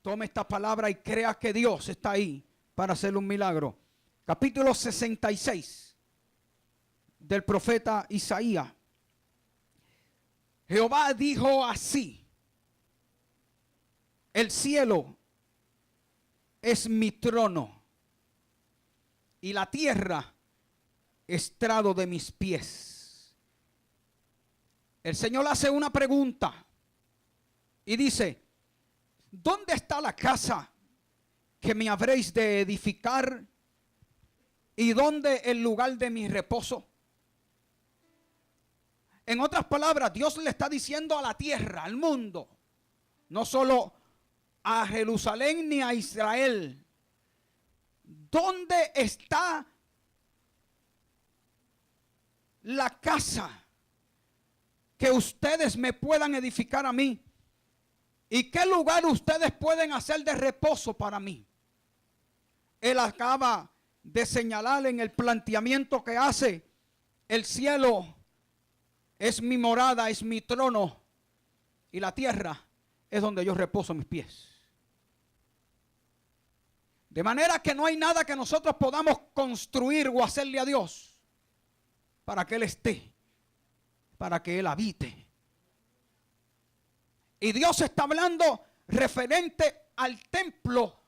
Tome esta palabra y crea que Dios está ahí para hacerle un milagro. Capítulo 66 del profeta Isaías. Jehová dijo así: el cielo es mi trono y la tierra estrado de mis pies. El Señor hace una pregunta y dice: ¿dónde está la casa que me habréis de edificar? ¿Y dónde el lugar de mi reposo? En otras palabras, Dios le está diciendo a la tierra, al mundo, no solo a Jerusalén ni a Israel, ¿dónde está la casa que ustedes me puedan edificar a mí? ¿Y qué lugar ustedes pueden hacer de reposo para mí? Él acaba de señalar en el planteamiento que hace: el cielo es mi morada, es mi trono, y la tierra es donde yo reposo mis pies. De manera que no hay nada que nosotros podamos construir o hacerle a Dios para que Él esté, para que Él habite. Y Dios está hablando referente al templo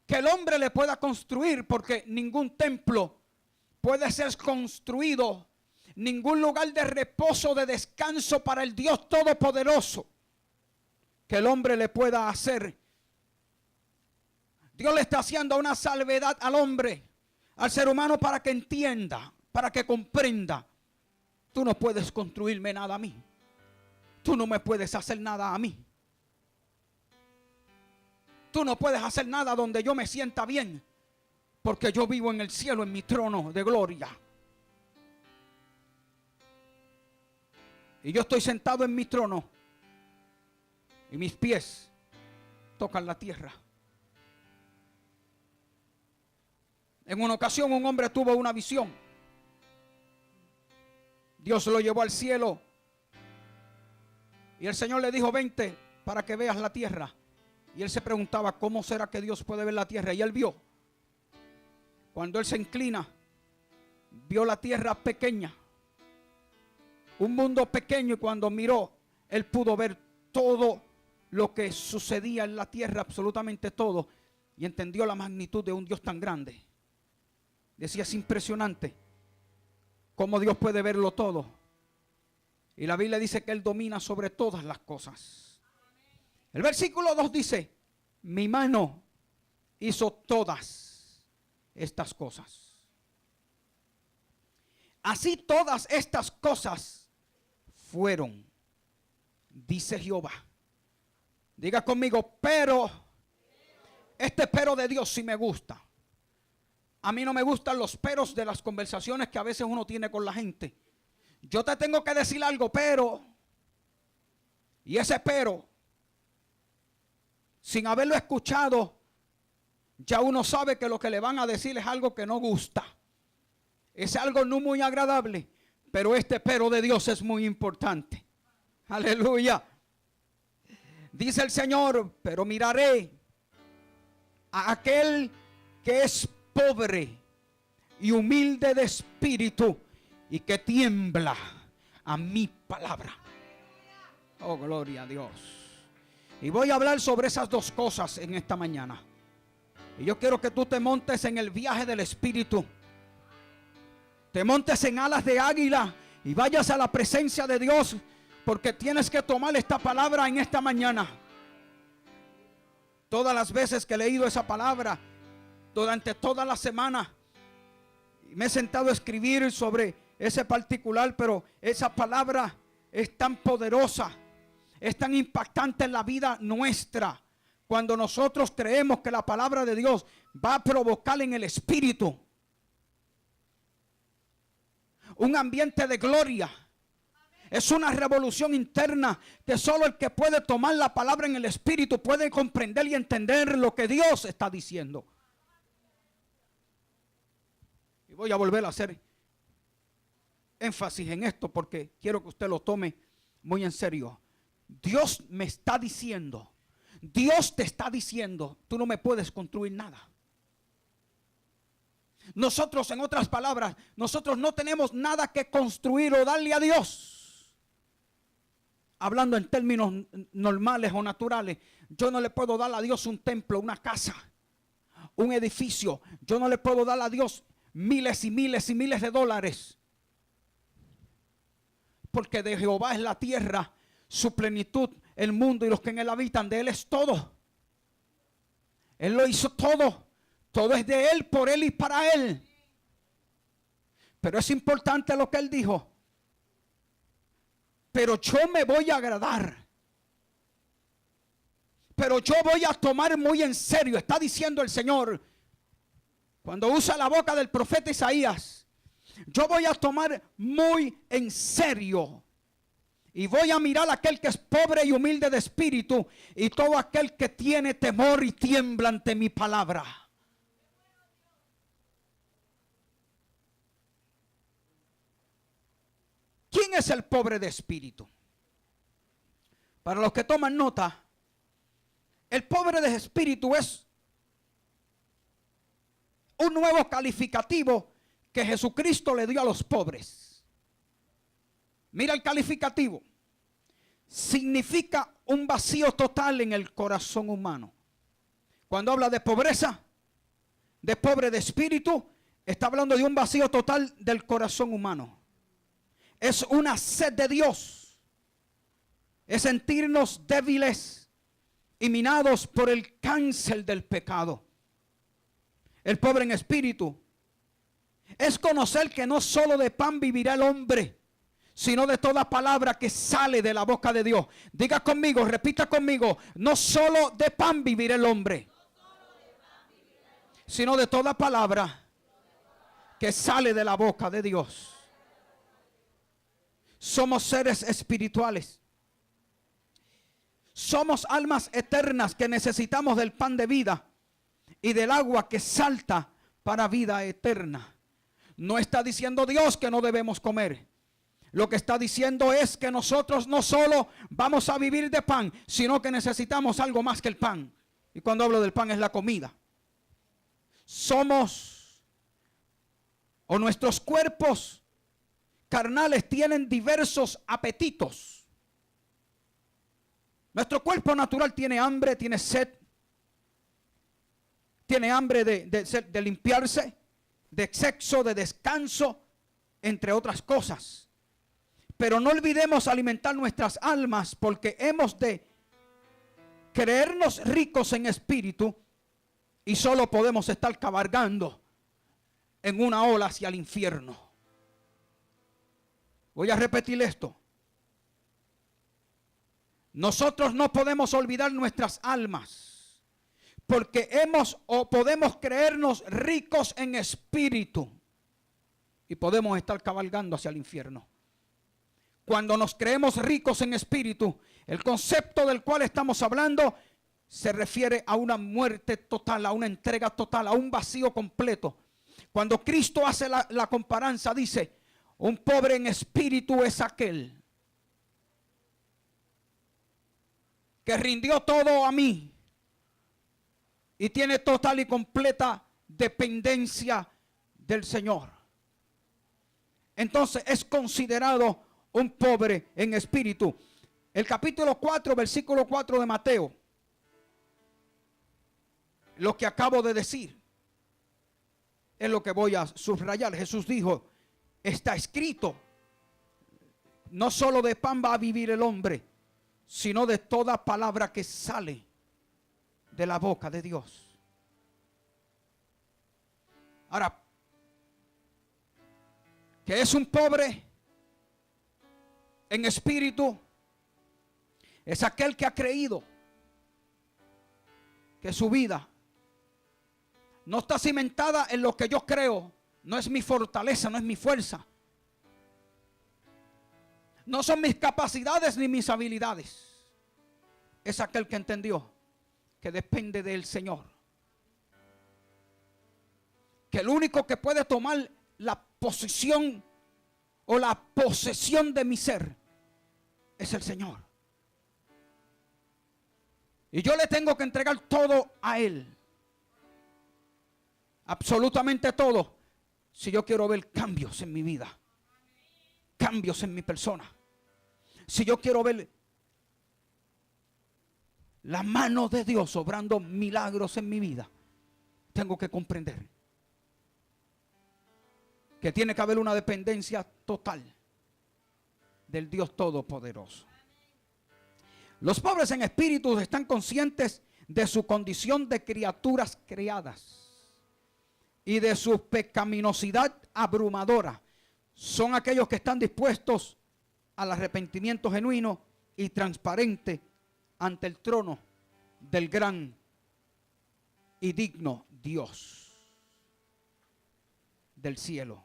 que el hombre le pueda construir, porque ningún templo puede ser construido, ningún lugar de reposo, de descanso para el Dios Todopoderoso que el hombre le pueda hacer. Dios le está haciendo una salvedad al hombre, al ser humano, para que entienda, para que comprenda: tú no puedes construirme nada a mí, tú no me puedes hacer nada a mí, tú no puedes hacer nada donde yo me sienta bien, porque yo vivo en el cielo, en mi trono de gloria. Y yo estoy sentado en mi trono y mis pies tocan la tierra. En una ocasión un hombre tuvo una visión. Dios lo llevó al cielo y el Señor le dijo: vente para que veas la tierra. Y él se preguntaba: ¿cómo será que Dios puede ver la tierra? Y él vio. Cuando él se inclina, vio la tierra pequeña, un mundo pequeño, y cuando miró, él pudo ver todo lo que sucedía en la tierra, absolutamente todo, y entendió la magnitud de un Dios tan grande. Decía: es impresionante cómo Dios puede verlo todo. Y la Biblia dice que Él domina sobre todas las cosas. El versículo 2 dice: mi mano hizo todas estas cosas. Así todas estas cosas fueron, dice Jehová. Diga conmigo: pero. Este pero de Dios sí me gusta. A mí no me gustan los peros de las conversaciones que a veces uno tiene con la gente. Yo te tengo que decir algo, pero. Y ese pero, sin haberlo escuchado, ya uno sabe que lo que le van a decir es algo que no gusta. Es algo no muy agradable. Pero este pero de Dios es muy importante. Aleluya. Dice el Señor: pero miraré a aquel que es pobre y humilde de espíritu y que tiembla a mi palabra. Oh, gloria a Dios. Y voy a hablar sobre esas dos cosas en esta mañana. Y yo quiero que tú te montes en el viaje del Espíritu. Te montes en alas de águila y vayas a la presencia de Dios, porque tienes que tomar esta palabra en esta mañana. Todas las veces que he leído esa palabra durante toda la semana, me he sentado a escribir sobre ese particular, pero esa palabra es tan poderosa, es tan impactante en la vida nuestra. Cuando nosotros creemos que la palabra de Dios va a provocar en el espíritu un ambiente de gloria. Es una revolución interna que solo el que puede tomar la palabra en el espíritu puede comprender y entender lo que Dios está diciendo. Y voy a volver a hacer énfasis en esto porque quiero que usted lo tome muy en serio. Dios me está diciendo: Dios te está diciendo, tú no me puedes construir nada. Nosotros, en otras palabras, nosotros no tenemos nada que construir o darle a Dios. Hablando en términos normales o naturales, yo no le puedo dar a Dios un templo, una casa, un edificio. Yo no le puedo dar a Dios miles y miles y miles de dólares. Porque de Jehová es la tierra, su plenitud, el mundo y los que en él habitan. De él es todo. Él lo hizo todo. Todo es de él, por él y para él. Pero es importante lo que él dijo. Pero yo me voy a agradar. Pero yo voy a tomar muy en serio, está diciendo el Señor. Cuando usa la boca del profeta Isaías, yo voy a tomar muy en serio. Y voy a mirar a aquel que es pobre y humilde de espíritu, y todo aquel que tiene temor y tiembla ante mi palabra. ¿Quién es el pobre de espíritu? Para los que toman nota, el pobre de espíritu es un nuevo calificativo que Jesucristo le dio a los pobres. Mira el calificativo. Significa un vacío total en el corazón humano. Cuando habla de pobreza, de pobre de espíritu, está hablando de un vacío total del corazón humano. Es una sed de Dios. Es sentirnos débiles y minados por el cáncer del pecado. El pobre en espíritu es conocer que no solo de pan vivirá el hombre, sino de toda palabra que sale de la boca de Dios. Diga conmigo, repita conmigo, no solo de pan vivirá el hombre, sino de toda palabra que sale de la boca de Dios. Somos seres espirituales. Somos almas eternas que necesitamos del pan de vida y del agua que salta para vida eterna. No está diciendo Dios que no debemos comer. Lo que está diciendo es que nosotros no solo vamos a vivir de pan, sino que necesitamos algo más que el pan. Y cuando hablo del pan es la comida. Somos, o nuestros cuerpos carnales tienen diversos apetitos. Nuestro cuerpo natural tiene hambre, tiene sed, tiene hambre de limpiarse, de sexo, de descanso, entre otras cosas. Pero no olvidemos alimentar nuestras almas, porque hemos de creernos ricos en espíritu y solo podemos estar cabalgando en una ola hacia el infierno. Voy a repetir esto. Nosotros no podemos olvidar nuestras almas, porque hemos o podemos creernos ricos en espíritu y podemos estar cabalgando hacia el infierno. Cuando nos creemos ricos en espíritu, el concepto del cual estamos hablando se refiere a una muerte total, a una entrega total, a un vacío completo. Cuando Cristo hace la comparanza, dice, un pobre en espíritu es aquel que rindió todo a mí y tiene total y completa dependencia del Señor. Entonces es considerado un pobre en espíritu. El capítulo 4, versículo 4 de Mateo, lo que acabo de decir es lo que voy a subrayar. Jesús dijo, está escrito, no solo de pan va a vivir el hombre, sino de toda palabra que sale de la boca de Dios. Ahora, ¿qué es un pobre en espíritu? Es aquel que ha creído que su vida no está cimentada en lo que yo creo, no es mi fortaleza, no es mi fuerza, no son mis capacidades ni mis habilidades. Es aquel que entendió que depende del Señor, que el único que puede tomar la posición o la posesión de mi ser es el Señor. Y yo le tengo que entregar todo a Él. Absolutamente todo. Si yo quiero ver cambios en mi vida. Cambios en mi persona. Si yo quiero ver la mano de Dios obrando milagros en mi vida, tengo que comprender que tiene que haber una dependencia total del Dios Todopoderoso. Los pobres en espíritu están conscientes de su condición de criaturas creadas y de su pecaminosidad abrumadora. Son aquellos que están dispuestos al arrepentimiento genuino y transparente ante el trono del gran y digno Dios del cielo.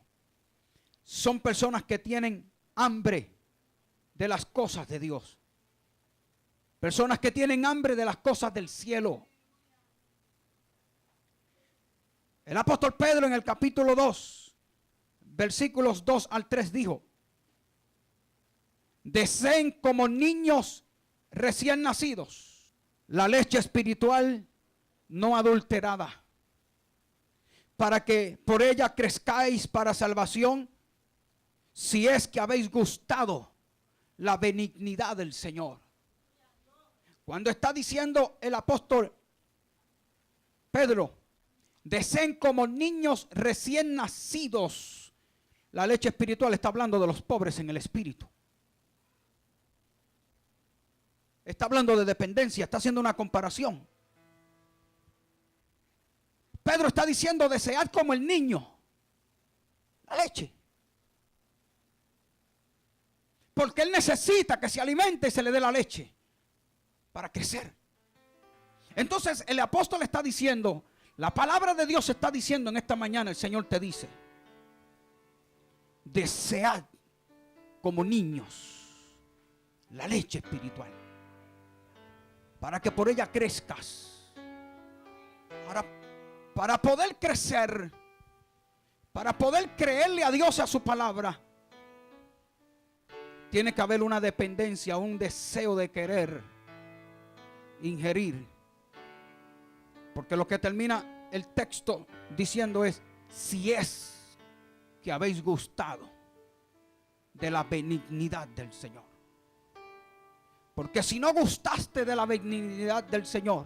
Son personas que tienen hambre de las cosas de Dios. Personas que tienen hambre de las cosas del cielo. El apóstol Pedro en el capítulo 2, versículos 2 al 3 dijo: deseen como niños recién nacidos la leche espiritual no adulterada, para que por ella crezcáis para salvación, si es que habéis gustado la benignidad del Señor. Cuando está diciendo el apóstol Pedro, deseen como niños recién nacidos la leche espiritual, está hablando de los pobres en el espíritu. Está hablando de dependencia, está haciendo una comparación. Pedro está diciendo: desead como el niño la leche. Porque él necesita que se alimente y se le dé la leche para crecer. Entonces el apóstol está diciendo, la palabra de Dios está diciendo en esta mañana, el Señor te dice: desead como niños la leche espiritual, para que por ella crezcas. Para poder crecer, para poder creerle a Dios, a su palabra, tiene que haber una dependencia, un deseo de querer ingerir. Porque lo que termina el texto diciendo es: si es que habéis gustado de la benignidad del Señor. Porque si no gustaste de la benignidad del Señor,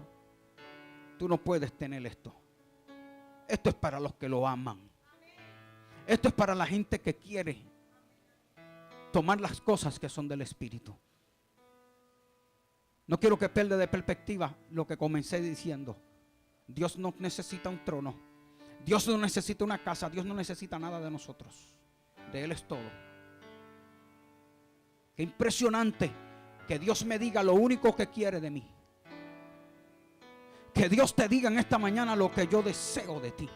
tú no puedes tener esto. Esto es para los que lo aman. Esto es para la gente que quiere tomar las cosas que son del Espíritu. No quiero que pierda de perspectiva lo que comencé diciendo. Dios no necesita un trono. Dios no necesita una casa. Dios no necesita nada de nosotros. De Él es todo. Qué impresionante que Dios me diga lo único que quiere de mí. Que Dios te diga en esta mañana lo que yo deseo de ti.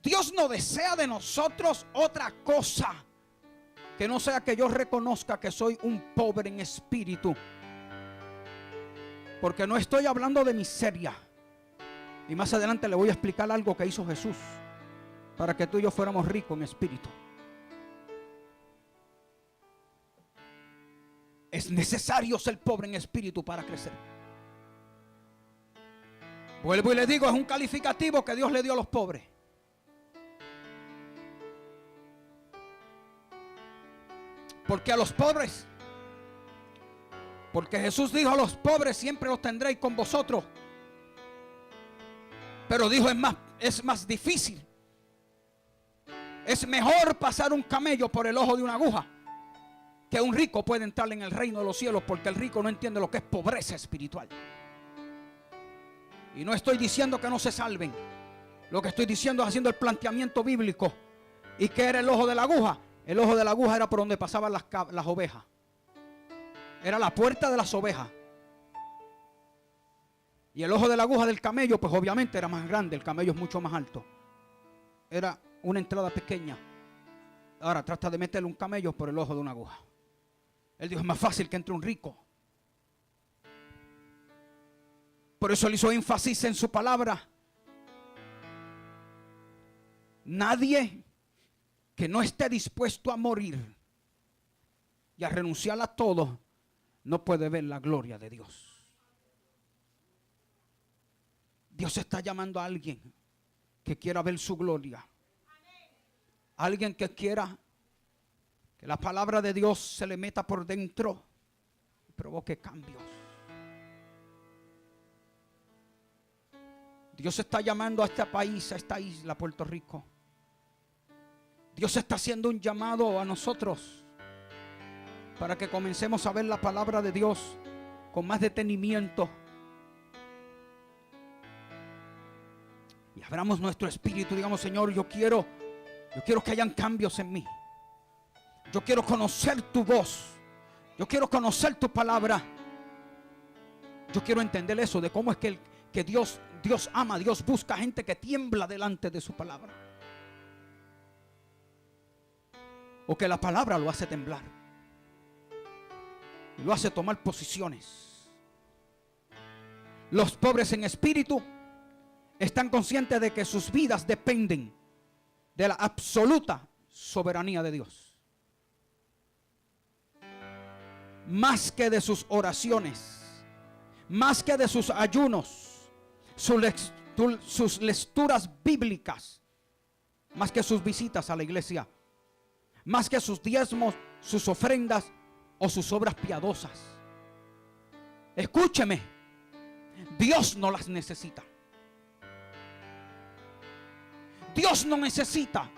Dios no desea de nosotros otra cosa que no sea que yo reconozca que soy un pobre en espíritu. Porque no estoy hablando de miseria. Y más adelante le voy a explicar algo que hizo Jesús para que tú y yo fuéramos ricos en espíritu. Es necesario ser pobre en espíritu para crecer. Vuelvo y le digo, es un calificativo que Dios le dio a los pobres. Porque a los pobres, porque Jesús dijo: a los pobres siempre los tendréis con vosotros. Pero dijo: es más difícil. Es mejor pasar un camello por el ojo de una aguja que un rico puede entrar en el reino de los cielos, porque el rico no entiende lo que es pobreza espiritual. Y no estoy diciendo que no se salven. Lo que estoy diciendo es haciendo el planteamiento bíblico. ¿Y qué era el ojo de la aguja? El ojo de la aguja era por donde pasaban las ovejas. Era la puerta de las ovejas. Y el ojo de la aguja del camello, pues obviamente era más grande. El camello es mucho más alto. Era una entrada pequeña. Ahora trata de meterle un camello por el ojo de una aguja. Él dijo: es más fácil que entre un rico. Por eso él hizo énfasis en su palabra. Nadie que no esté dispuesto a morir y a renunciar a todo, no puede ver la gloria de Dios. Dios está llamando a alguien que quiera ver su gloria. Alguien que quiera que la palabra de Dios se le meta por dentro y provoque cambios. Dios está llamando a este país, a esta isla, Puerto Rico. Dios está haciendo un llamado a nosotros para que comencemos a ver la palabra de Dios con más detenimiento. Y abramos nuestro espíritu, digamos: Señor, yo quiero que hayan cambios en mí. Yo quiero conocer tu voz. Yo quiero conocer tu palabra. Yo quiero entender eso de cómo es que Dios ama, Dios busca gente que tiembla delante de su palabra. O que la palabra lo hace temblar. Y lo hace tomar posiciones. Los pobres en espíritu están conscientes de que sus vidas dependen de la absoluta soberanía de Dios. Más que de sus oraciones, más que de sus ayunos, sus lecturas bíblicas, más que sus visitas a la iglesia, más que sus diezmos, sus ofrendas o sus obras piadosas. Escúcheme, Dios no las necesita. Dios no necesita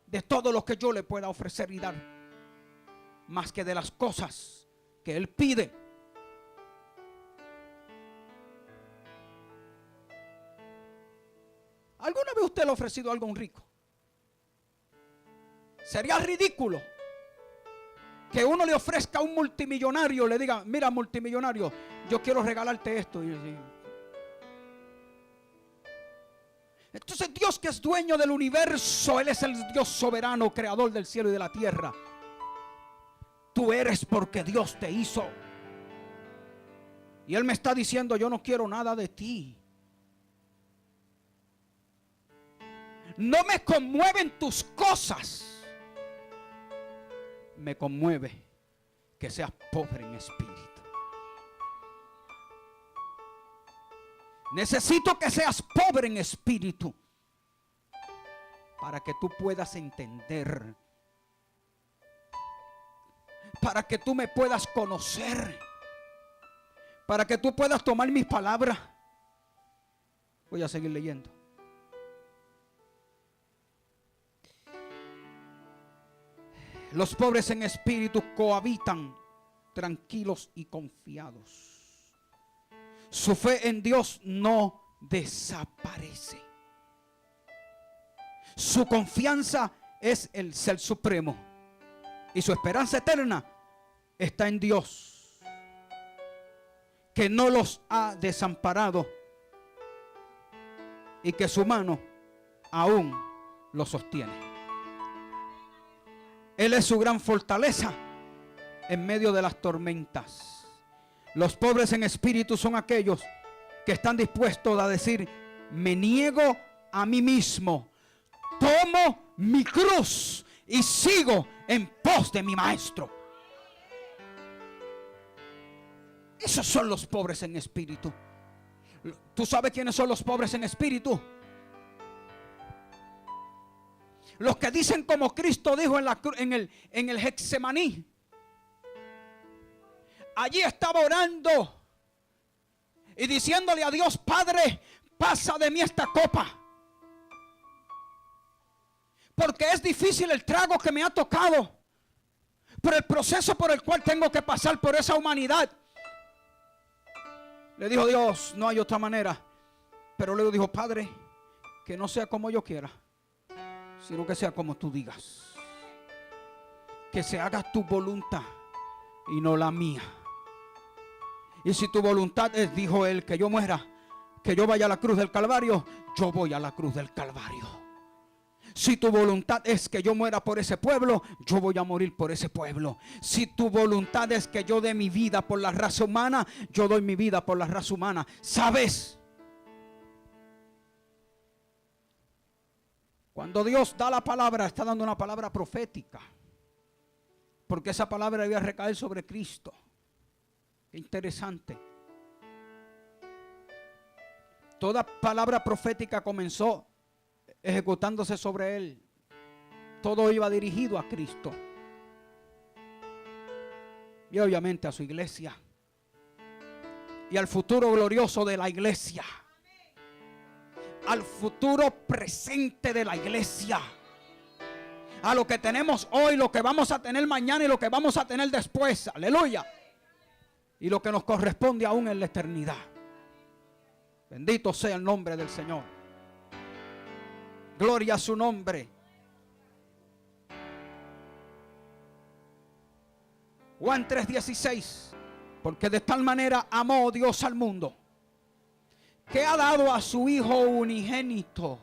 de todo lo que yo le pueda ofrecer y dar, más que de las cosas que Él pide. ¿Alguna vez usted le ha ofrecido algo a un rico? Sería ridículo que uno le ofrezca a un multimillonario, le diga: mira, multimillonario, yo quiero regalarte esto. Entonces Dios, que es dueño del universo, Él es el Dios soberano, creador del cielo y de la tierra. Tú eres porque Dios te hizo. Y Él me está diciendo: yo no quiero nada de ti. No me conmueven tus cosas. Me conmueve que seas pobre en espíritu. Necesito que seas pobre en espíritu para que tú puedas entender, para que tú me puedas conocer, para que tú puedas tomar mis palabras. Voy a seguir leyendo. Los pobres en espíritu cohabitan tranquilos y confiados. Su fe en Dios no desaparece. Su confianza es el Ser Supremo y su esperanza eterna está en Dios, que no los ha desamparado y que su mano aún los sostiene. Él es su gran fortaleza en medio de las tormentas. Los pobres en espíritu son aquellos que están dispuestos a decir: me niego a mí mismo, tomo mi cruz y sigo en pos de mi maestro. Esos son los pobres en espíritu. ¿Tú sabes quiénes son los pobres en espíritu? Los que dicen como Cristo dijo en el Getsemaní. Allí estaba orando y diciéndole a Dios: Padre, pasa de mí esta copa, porque es difícil el trago que me ha tocado, por el proceso por el cual tengo que pasar por esa humanidad. Le dijo Dios: no hay otra manera. Pero luego dijo: Padre, que no sea como yo quiera, sino que sea como tú digas. Que se haga tu voluntad y no la mía. Y si tu voluntad es, dijo él, que yo muera, que yo vaya a la cruz del Calvario, yo voy a la cruz del Calvario. Si tu voluntad es que yo muera por ese pueblo, yo voy a morir por ese pueblo. Si tu voluntad es que yo dé mi vida por la raza humana, yo doy mi vida por la raza humana. ¿Sabes? Cuando Dios da la palabra, está dando una palabra profética. porque esa palabra debía recaer sobre Cristo. Qué interesante. Toda palabra profética comenzó ejecutándose sobre él. Todo iba dirigido a Cristo. Y obviamente a su iglesia. Y al futuro glorioso de la iglesia. Al futuro presente de la iglesia. A lo que tenemos hoy, lo que vamos a tener mañana y lo que vamos a tener después. Aleluya. Y lo que nos corresponde aún en la eternidad. Bendito sea el nombre del Señor. Gloria a su nombre. Juan 3:16. Porque de tal manera amó Dios al mundo, que ha dado a su Hijo unigénito.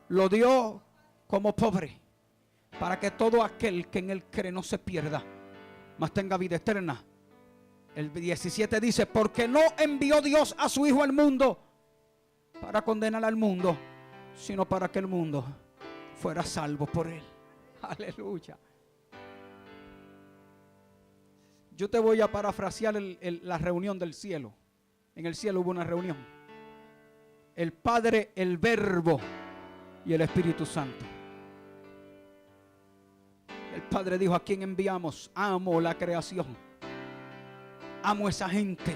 Lo dio como pobre, para que todo aquel que en él cree no se pierda, mas tenga vida eterna. El 17 dice, porque no envió Dios a su Hijo al mundo para condenar al mundo, sino para que el mundo fuera salvo por él. Aleluya. Yo te voy a parafrasear la reunión del cielo. En el cielo hubo una reunión. El Padre, el Verbo y el Espíritu Santo. El Padre dijo, ¿a quién enviamos? Amo la creación. Amo esa gente.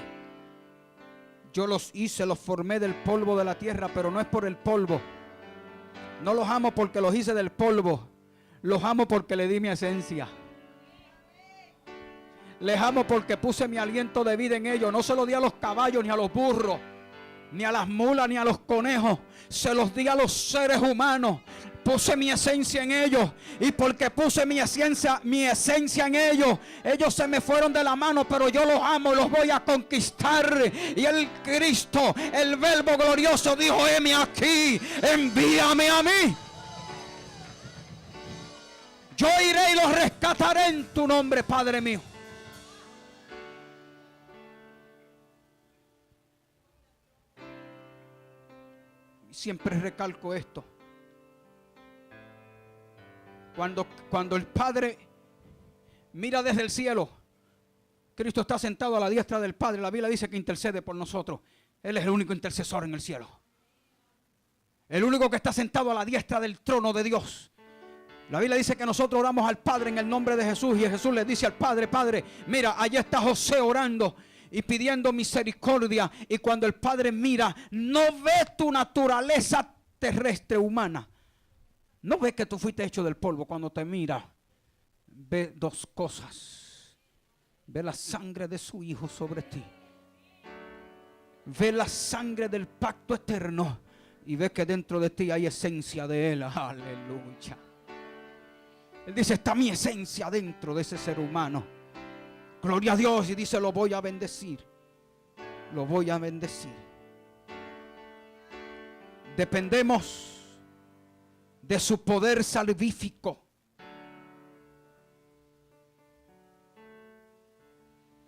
Yo los hice, los formé del polvo de la tierra, pero no es por el polvo. No los amo porque los hice del polvo. Los amo porque le di mi esencia. Les amo porque puse mi aliento de vida en ellos. No se lo di a los caballos, ni a los burros, ni a las mulas, ni a los conejos. Se los di a los seres humanos. Puse mi esencia en ellos. Y porque puse mi esencia en ellos, ellos se me fueron de la mano, pero yo los amo, los voy a conquistar. Y el Cristo, el Verbo glorioso, dijo, heme aquí, envíame a mí. Yo iré y los rescataré en tu nombre, Padre mío. Siempre recalco esto. Cuando el Padre mira desde el cielo, Cristo está sentado a la diestra del Padre. La Biblia dice que intercede por nosotros. Él es el único intercesor en el cielo. El único que está sentado a la diestra del trono de Dios. La Biblia dice que nosotros oramos al Padre en el nombre de Jesús. Y Jesús le dice al Padre, Padre, mira, allá está José orando y pidiendo misericordia. Y cuando el Padre mira, no ve tu naturaleza terrestre humana. No ve que tú fuiste hecho del polvo. Cuando te mira, ve dos cosas. Ve la sangre de su Hijo sobre ti. Ve la sangre del pacto eterno. Y ve que dentro de ti hay esencia de Él. Aleluya. Él dice, está mi esencia dentro de ese ser humano. Gloria a Dios. Y dice, lo voy a bendecir. Lo voy a bendecir. Dependemos de su poder salvífico.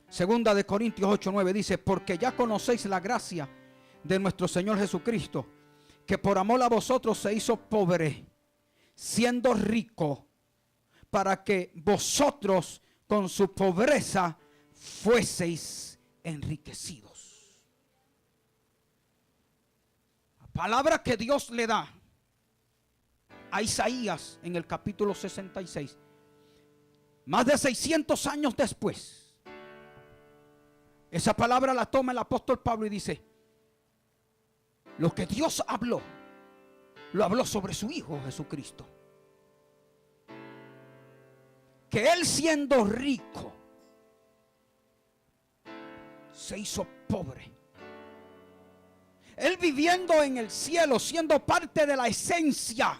Segunda de Corintios 8:9 dice, porque ya conocéis la gracia de nuestro Señor Jesucristo, que por amor a vosotros se hizo pobre, siendo rico, para que vosotros con su pobreza fueseis enriquecidos. La palabra que Dios le da a Isaías en el capítulo 66, más de 600 años después, esa palabra la toma el apóstol Pablo y dice, lo que Dios habló, lo habló sobre su Hijo Jesucristo, que Él siendo rico se hizo pobre. Él viviendo en el cielo, siendo parte de la esencia,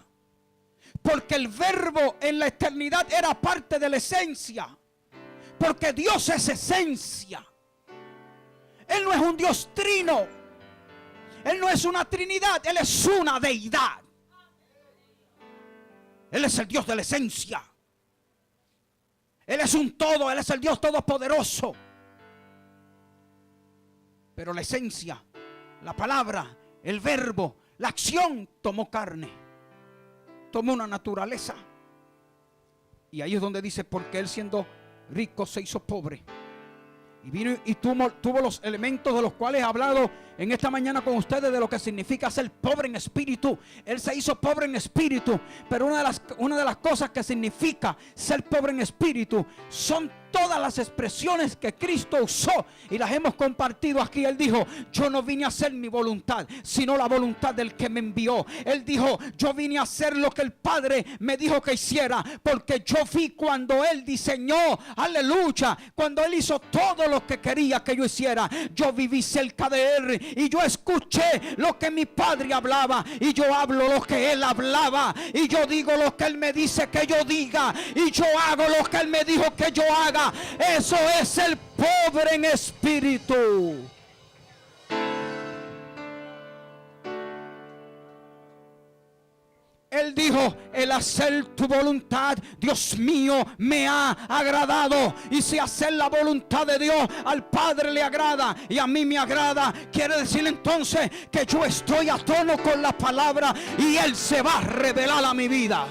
porque el Verbo en la eternidad era parte de la esencia. Porque Dios es esencia. Él no es un Dios trino. Él no es una trinidad. Él es una deidad. Él es el Dios de la esencia. Él es un todo. Él es el Dios todopoderoso. Pero la esencia, la palabra, el Verbo, la acción tomó carne. Tomó una naturaleza Y ahí es donde dice, porque Él siendo rico se hizo pobre. Y vino y tuvo los elementos de los cuales he hablado en esta mañana con ustedes, de lo que significa ser pobre en espíritu. Él se hizo pobre en espíritu. Pero una de las cosas que significa ser pobre en espíritu son todas las expresiones que Cristo usó y las hemos compartido aquí. Él dijo, yo no vine a hacer mi voluntad, sino la voluntad del que me envió. Él dijo, yo vine a hacer lo que el Padre me dijo que hiciera, porque yo vi cuando Él diseñó, aleluya, cuando Él hizo todo lo que quería que yo hiciera. Yo viví cerca de Él y yo escuché lo que mi Padre hablaba, y yo hablo lo que Él hablaba, y yo digo lo que Él me dice que yo diga, y yo hago lo que Él me dijo que yo haga. Eso es ser pobre en espíritu. Él dijo, el hacer tu voluntad, Dios mío, me ha agradado. Y si hacer la voluntad de Dios al Padre le agrada y a mí me agrada, quiere decir entonces que yo estoy a tono con la palabra y Él se va a revelar a mi vida.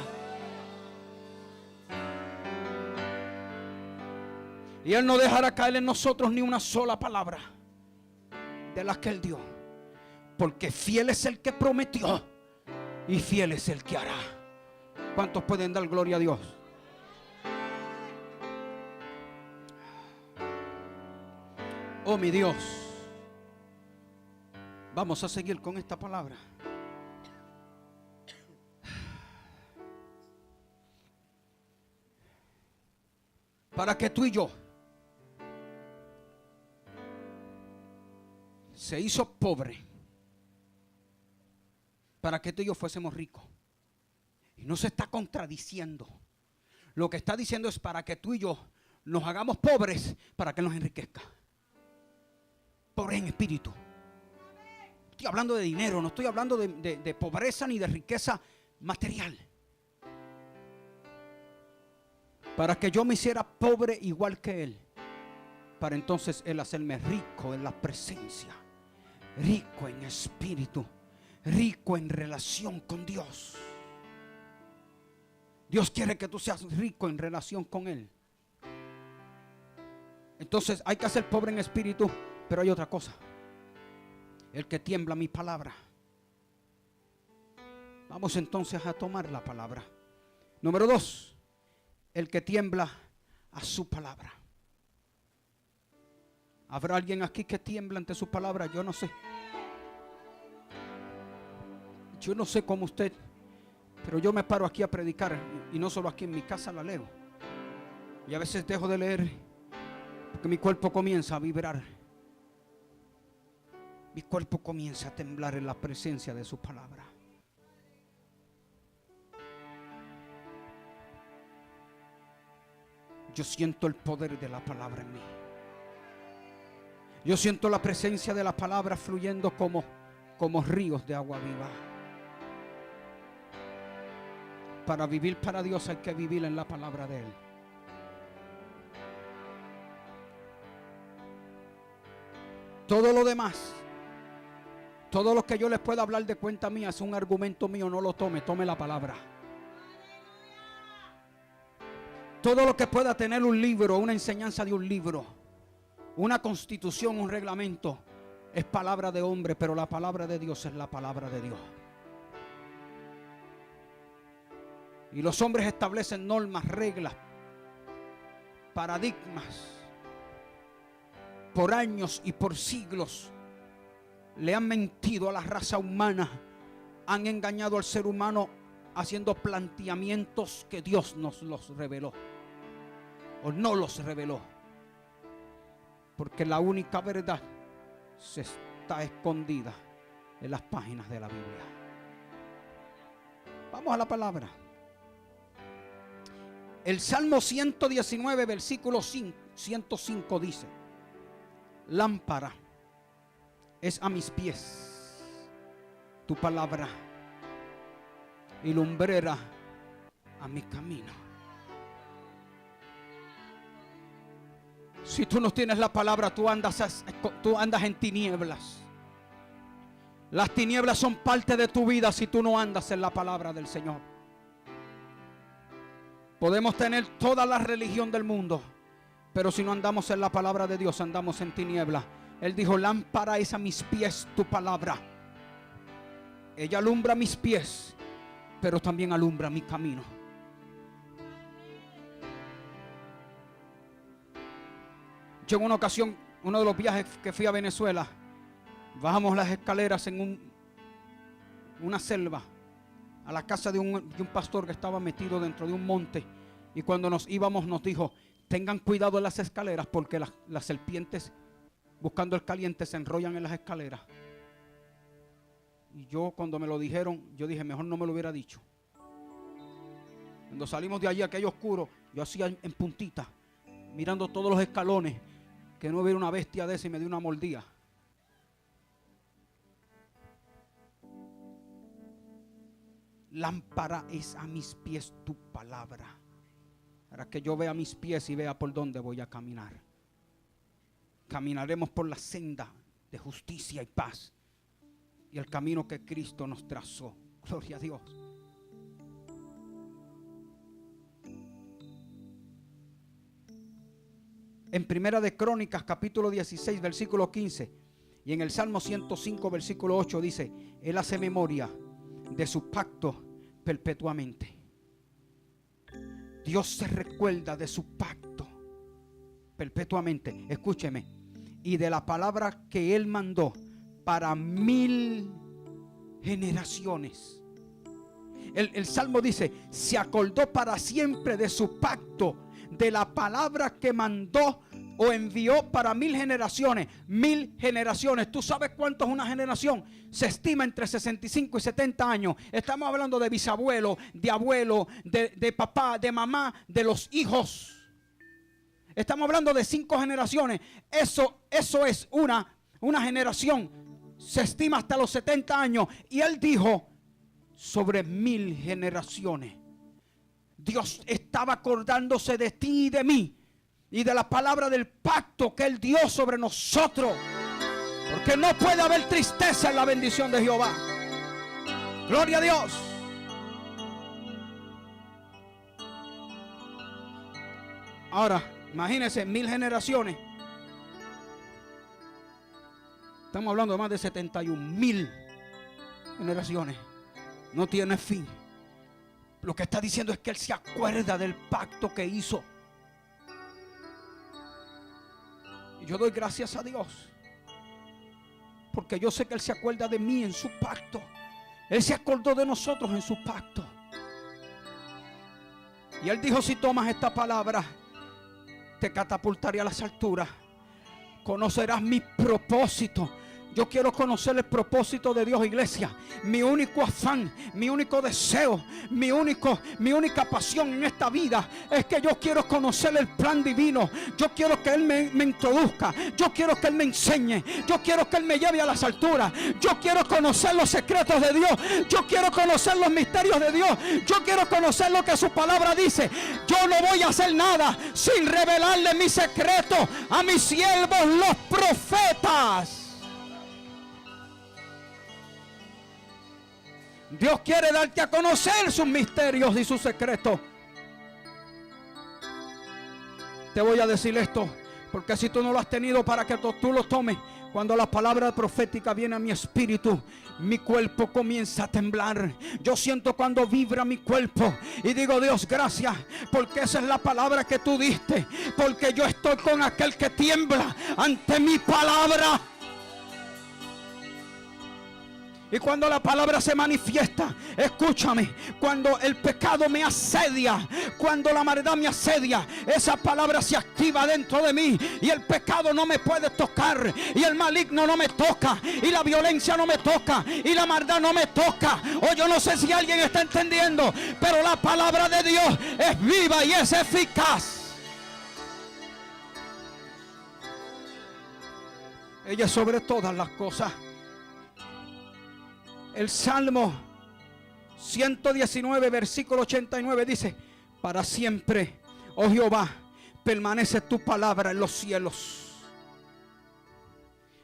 Y Él no dejará caer en nosotros ni una sola palabra de las que Él dio. Porque fiel es el que prometió y fiel es el que hará. ¿Cuántos pueden dar gloria a Dios? Oh mi Dios. Vamos a seguir con esta palabra. Para que tú y yo se hizo pobre para que tú y yo fuésemos ricos. Y no se está contradiciendo. Lo que está diciendo es para que tú y yo nos hagamos pobres para que nos enriquezca. Pobres en espíritu. Estoy hablando de dinero, no estoy hablando de pobreza ni de riqueza material. Para que yo me hiciera pobre igual que Él, para entonces Él hacerme rico en la presencia, rico en espíritu, rico en relación con Dios. Dios quiere que tú seas rico en relación con Él. Entonces hay que ser pobre en espíritu, pero hay otra cosa: el que tiembla mi palabra. Vamos entonces a tomar la palabra. Número 2, el que tiembla a su palabra. ¿Habrá alguien aquí que tiembla ante su palabra? Yo no sé. Yo no sé cómo usted, pero yo me paro aquí a predicar, y no solo aquí, en mi casa la leo. Y a veces dejo de leer porque mi cuerpo comienza a vibrar. Mi cuerpo comienza a temblar en la presencia de su palabra. Yo siento el poder de la palabra en mí. Yo siento la presencia de la palabra fluyendo como ríos de agua viva. Para vivir para Dios hay que vivir en la palabra de Él. Todo lo demás, todo lo que yo les pueda hablar de cuenta mía es un argumento mío. No lo tome, tome la palabra. Todo lo que pueda tener un libro, una enseñanza de un libro, una constitución, un reglamento, es palabra de hombre, pero la palabra de Dios es la palabra de Dios. Y los hombres establecen normas, reglas, paradigmas. Por años y por siglos le han mentido a la raza humana, han engañado al ser humano haciendo planteamientos que Dios nos los reveló o no los reveló, porque la única verdad se está escondida en las páginas de la Biblia. Vamos a la palabra. El Salmo 119 versículo 105 dice: lámpara es a mis pies tu palabra y lumbrera a mi camino. Si tú no tienes la palabra, tú andas en tinieblas. Las tinieblas son parte de tu vida si tú no andas en la palabra del Señor. Podemos tener toda la religión del mundo, pero si no andamos en la palabra de Dios, andamos en tiniebla. Él dijo: lámpara es a mis pies tu palabra. Ella alumbra mis pies, pero también alumbra mi camino. Yo en una ocasión, uno de los viajes que fui a Venezuela, bajamos las escaleras en una selva a la casa de un pastor que estaba metido dentro de un monte. Y cuando nos íbamos nos dijo: tengan cuidado en las escaleras, porque las serpientes, buscando el caliente, se enrollan en las escaleras. Y yo, cuando me lo dijeron, yo dije: mejor no me lo hubiera dicho. Cuando salimos de allí, aquello oscuro, yo hacía en puntita, mirando todos los escalones, que no hubiera una bestia de esa y me dio una mordida. Lámpara es a mis pies tu palabra, para que yo vea mis pies y vea por dónde voy a caminar. Caminaremos por la senda de justicia y paz, y el camino que Cristo nos trazó. Gloria a Dios. En Primera de Crónicas, capítulo 16, versículo 15, y en el Salmo 105, versículo 8 dice: Él hace memoria de su pacto perpetuamente. Dios se recuerda de su pacto perpetuamente. Escúcheme. Y de la palabra que Él mandó para 1000 generaciones. El Salmo dice: se acordó para siempre de su pacto, de la palabra que mandó o envió para 1000 generaciones. 1000 generaciones. ¿Tú sabes cuánto es una generación? Se estima entre 65 y 70 años. Estamos hablando de bisabuelo, de abuelo, de papá, de mamá, de los hijos. Estamos hablando de 5 generaciones. Eso es una generación. Se estima hasta los 70 años. Y Él dijo: sobre 1000 generaciones. Dios estaba acordándose de ti y de mí, y de la palabra del pacto que Él dio sobre nosotros. Porque no puede haber tristeza en la bendición de Jehová. Gloria a Dios. Ahora, imagínense, 1000 generaciones. Estamos hablando de más de 71,000 generaciones. No tiene fin. Lo que está diciendo es que Él se acuerda del pacto que hizo. Y yo doy gracias a Dios, porque yo sé que Él se acuerda de mí en su pacto. Él se acordó de nosotros en su pacto. Y Él dijo: si tomas esta palabra, te catapultaré a las alturas. Conocerás mi propósito. Yo quiero conocer el propósito de Dios, iglesia. Mi único afán, mi único deseo, mi única pasión en esta vida es que yo quiero conocer el plan divino. Yo quiero que Él me introduzca. Yo quiero que Él me enseñe. Yo quiero que Él me lleve a las alturas. Yo quiero conocer los secretos de Dios. Yo quiero conocer los misterios de Dios. Yo quiero conocer lo que su palabra dice. Yo no voy a hacer nada sin revelarle mis secretos a mis siervos, los profetas. Dios quiere darte a conocer sus misterios y sus secretos. Te voy a decir esto, porque si tú no lo has tenido, para que tú lo tomes. Cuando la palabra profética viene a mi espíritu, mi cuerpo comienza a temblar. Yo siento cuando vibra mi cuerpo y digo: Dios, gracias, porque esa es la palabra que tú diste. Porque yo estoy con aquel que tiembla ante mi palabra. Y cuando la palabra se manifiesta, escúchame, cuando el pecado me asedia, cuando la maldad me asedia, esa palabra se activa dentro de mí y el pecado no me puede tocar, y el maligno no me toca, y la violencia no me toca, y la maldad no me toca. O yo no sé si alguien está entendiendo, pero la palabra de Dios es viva y es eficaz. Ella es sobre todas las cosas. El Salmo 119, versículo 89 dice: para siempre, oh Jehová, permanece tu palabra en los cielos.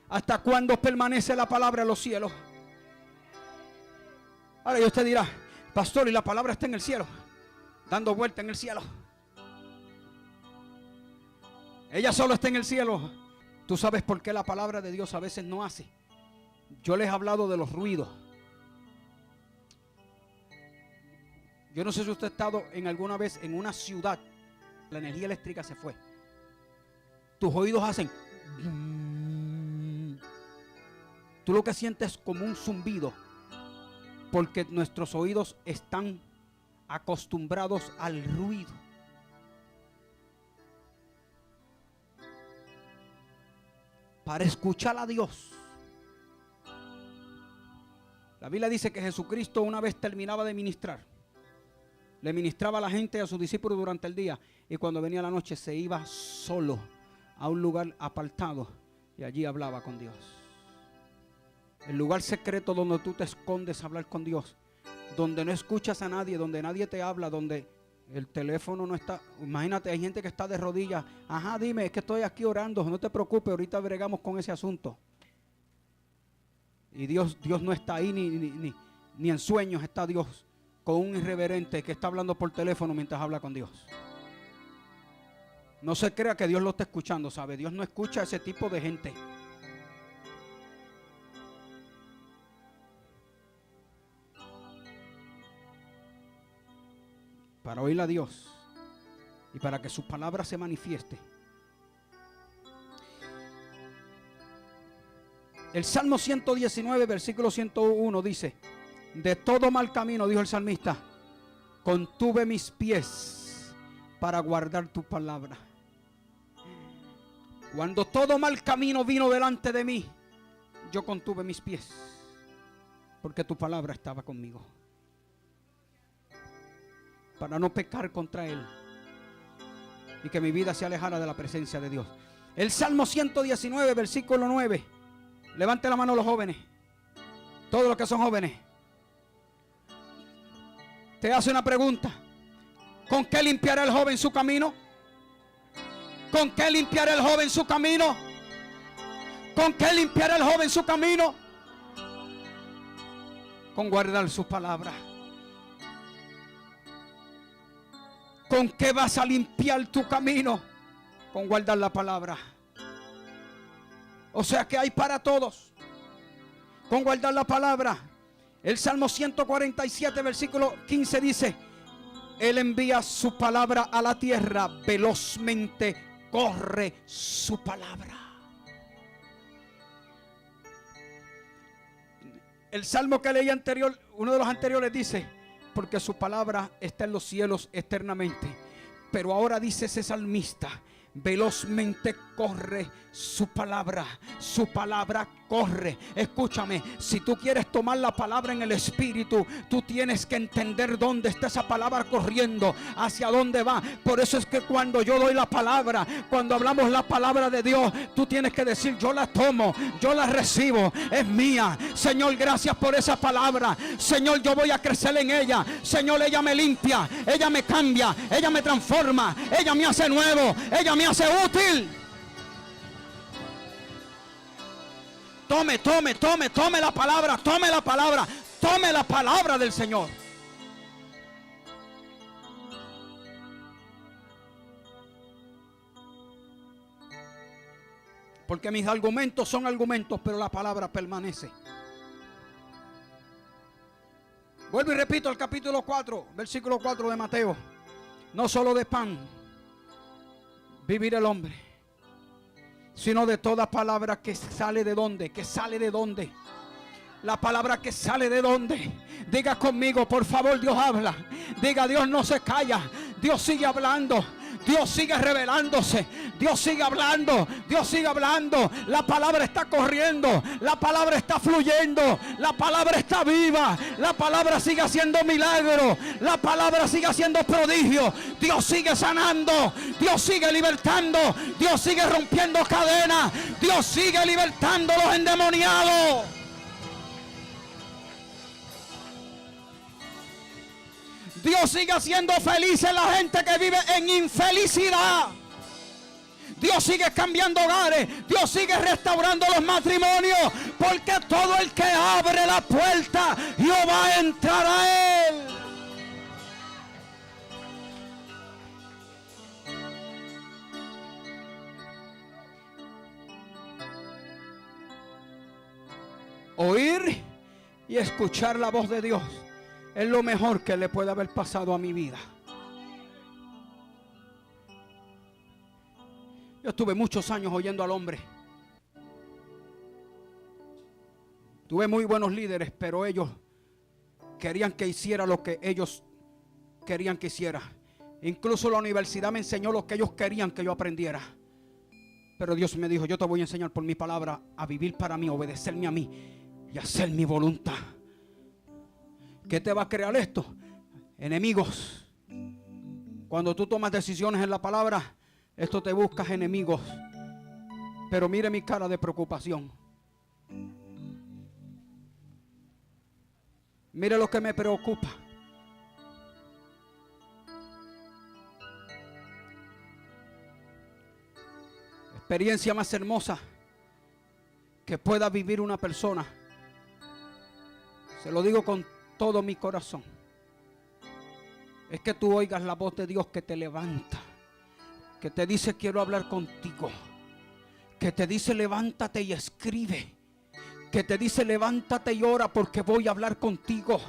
¿Hasta cuándo permanece la palabra en los cielos? Ahora usted dirá: pastor, ¿y la palabra está en el cielo? dando vuelta en el cielo. Ella solo está en el cielo. ¿Tú sabes por qué la palabra de Dios a veces no hace? Yo les he hablado de los ruidos. Yo no sé si usted ha estado en alguna vez en una ciudad, la energía eléctrica se fue. Tus oídos hacen. Tú lo que sientes es como un zumbido, porque nuestros oídos están acostumbrados al ruido. Para escuchar a Dios. La Biblia dice que Jesucristo una vez terminaba de ministrar. Le ministraba a la gente y a sus discípulos durante el día. Y cuando venía la noche se iba solo a un lugar apartado. Y allí hablaba con Dios. El lugar secreto donde tú te escondes a hablar con Dios. Donde no escuchas a nadie, donde nadie te habla, donde el teléfono no está. Imagínate, hay gente que está de rodillas. Ajá, dime, es que estoy aquí orando. No te preocupes, ahorita bregamos con ese asunto. Y Dios no está ahí ni en sueños está Dios con un irreverente que está hablando por teléfono mientras habla con Dios. No se crea que Dios lo está escuchando, ¿sabe? Dios no escucha a ese tipo de gente. Para oír a Dios y para que su palabra se manifieste. El Salmo 119, versículo 101 dice: de todo mal camino, dijo el salmista, contuve mis pies para guardar tu palabra. Cuando todo mal camino vino delante de mí, yo contuve mis pies, porque tu palabra estaba conmigo. Para no pecar contra Él y que mi vida se alejara de la presencia de Dios. El Salmo 119, versículo 9. Levante la mano los jóvenes. Todos los que son jóvenes. Te hace una pregunta. ¿Con qué limpiará el joven su camino? ¿Con qué limpiará el joven su camino? ¿Con qué limpiará el joven su camino? Con guardar sus palabras. ¿Con qué vas a limpiar tu camino? Con guardar la palabra. O sea que hay para todos. Con guardar la palabra. El Salmo 147, versículo 15 dice: Él envía su palabra a la tierra, velozmente corre su palabra. El salmo que leí anterior, uno de los anteriores dice: porque su palabra está en los cielos eternamente. Pero ahora dice ese salmista: velozmente corre su palabra corre. Escúchame, si tú quieres tomar la palabra en el espíritu, tú tienes que entender dónde está esa palabra corriendo, hacia dónde va. Por eso es que cuando yo doy la palabra, cuando hablamos la palabra de Dios, tú tienes que decir: yo la tomo, yo la recibo, es mía. Señor, gracias por esa palabra. Señor, yo voy a crecer en ella. Señor, ella me limpia, ella me cambia, ella me transforma, ella me hace nuevo, ella me hace útil. Tome la palabra, tome la palabra del Señor. Porque mis argumentos son argumentos, pero la palabra permanece. Vuelvo y repito el capítulo 4, versículo 4 de Mateo. No solo de pan vivir el hombre, sino de toda palabra que sale de dónde, que sale de dónde. La palabra que sale de dónde. Diga conmigo, por favor, Dios habla. Diga: Dios no se calla, Dios sigue hablando, Dios sigue revelándose, Dios sigue hablando, Dios sigue hablando. La palabra está corriendo, la palabra está fluyendo, la palabra está viva, la palabra sigue haciendo milagros, la palabra sigue haciendo prodigios. Dios sigue sanando, Dios sigue libertando, Dios sigue rompiendo cadenas, Dios sigue libertando a los endemoniados. Dios sigue haciendo felices a la gente que vive en infelicidad. Dios sigue cambiando hogares. Dios sigue restaurando los matrimonios. Porque todo el que abre la puerta, Jehová va a entrar a él. Oír y escuchar la voz de Dios es lo mejor que le puede haber pasado a mi vida. Yo estuve muchos años oyendo al hombre. Tuve muy buenos líderes, pero ellos querían que hiciera lo que ellos querían que hiciera. Incluso la universidad me enseñó lo que ellos querían que yo aprendiera. Pero Dios me dijo: yo te voy a enseñar por mi palabra a vivir para mí, obedecerme a mí y hacer mi voluntad. ¿Qué te va a crear esto? Enemigos. Cuando tú tomas decisiones en la palabra, esto te buscas enemigos. Pero mire mi cara de preocupación. Mire lo que me preocupa. Experiencia más hermosa que pueda vivir una persona, se lo digo con todo mi corazón, es que tú oigas la voz de Dios que te levanta, que te dice: quiero hablar contigo, que te dice: levántate y escribe, que te dice: levántate y ora porque voy a hablar contigo,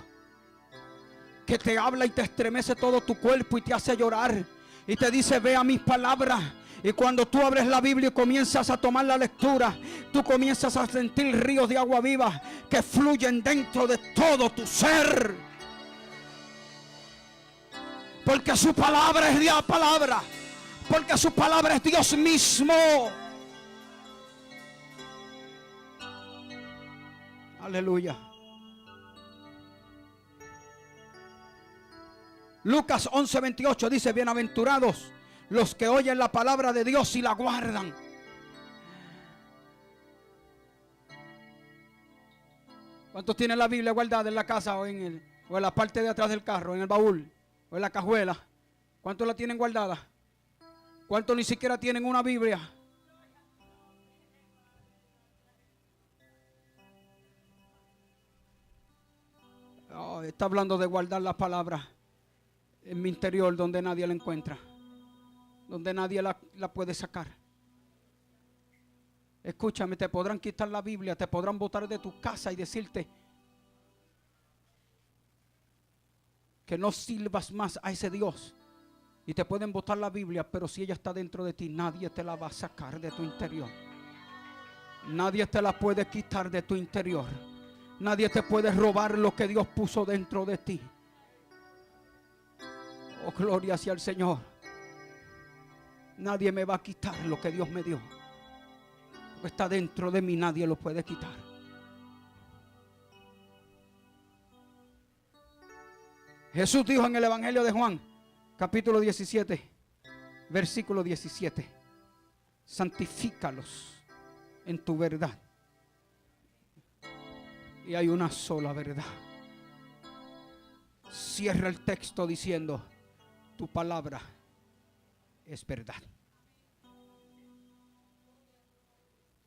que te habla y te estremece todo tu cuerpo y te hace llorar y te dice: ve a mis palabras. Y cuando tú abres la Biblia y comienzas a tomar la lectura, tú comienzas a sentir ríos de agua viva que fluyen dentro de todo tu ser. Porque su palabra es Dios palabra. Porque su palabra es Dios mismo. Aleluya. Lucas 11:28 dice: bienaventurados los que oyen la palabra de Dios y la guardan. ¿Cuántos tienen la Biblia guardada en la casa o en la parte de atrás del carro, en el baúl o en la cajuela? ¿Cuántos la tienen guardada? ¿Cuántos ni siquiera tienen una Biblia? Oh, está hablando de guardar la palabra en mi interior, donde nadie la encuentra, donde nadie la puede sacar. Escúchame, te podrán quitar la Biblia, te podrán botar de tu casa y decirte que no sirvas más a ese Dios, y te pueden botar la Biblia, pero si ella está dentro de ti, nadie te la va a sacar de tu interior. Nadie te la puede quitar de tu interior. Nadie te puede robar lo que Dios puso dentro de ti. Oh, gloria sea al Señor. Nadie me va a quitar lo que Dios me dio. Lo que está dentro de mí, nadie lo puede quitar. Jesús dijo en el Evangelio de Juan, capítulo 17, versículo 17: santifícalos en tu verdad. Y hay una sola verdad. Cierra el texto diciendo: tu palabra es verdad.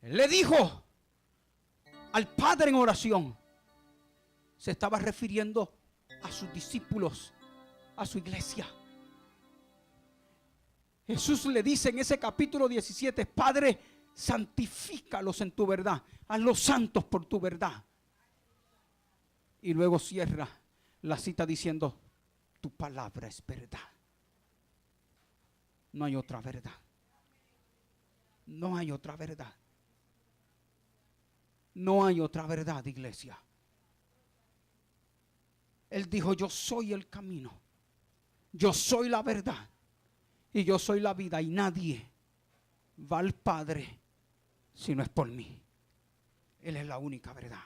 Él le dijo al Padre en oración. Se estaba refiriendo a sus discípulos, a su iglesia. Jesús le dice en ese capítulo 17: Padre, santifícalos en tu verdad, hazlos santos por tu verdad. Y luego cierra la cita diciendo: tu palabra es verdad. No hay otra verdad. No hay otra verdad. No hay otra verdad, iglesia. Él dijo: yo soy el camino, yo soy la verdad y yo soy la vida, y nadie va al Padre si no es por mí. Él es la única verdad.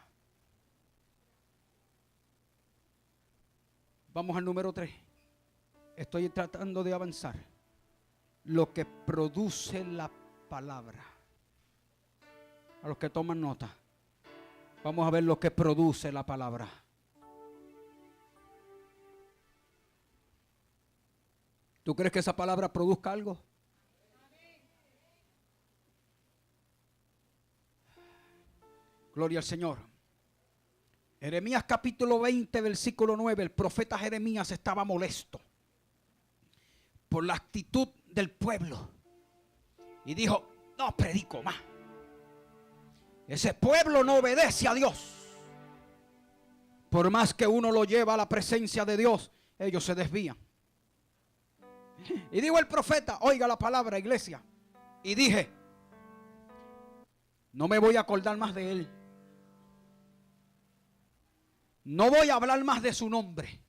Vamos al número 3. Estoy tratando de avanzar. Lo que produce la palabra. A los que toman nota, vamos a ver lo que produce la palabra. ¿Tú crees que esa palabra produzca algo? Gloria al Señor. Jeremías capítulo 20, versículo 9. El profeta Jeremías estaba molesto por la actitud del pueblo y dijo: no predico más. Ese pueblo no obedece a Dios. por más que uno lo lleva a la presencia de Dios, ellos se desvían. Y dijo el profeta, oiga la palabra, iglesia. Y dije, no me voy a acordar más de él. No voy a hablar más de su nombre.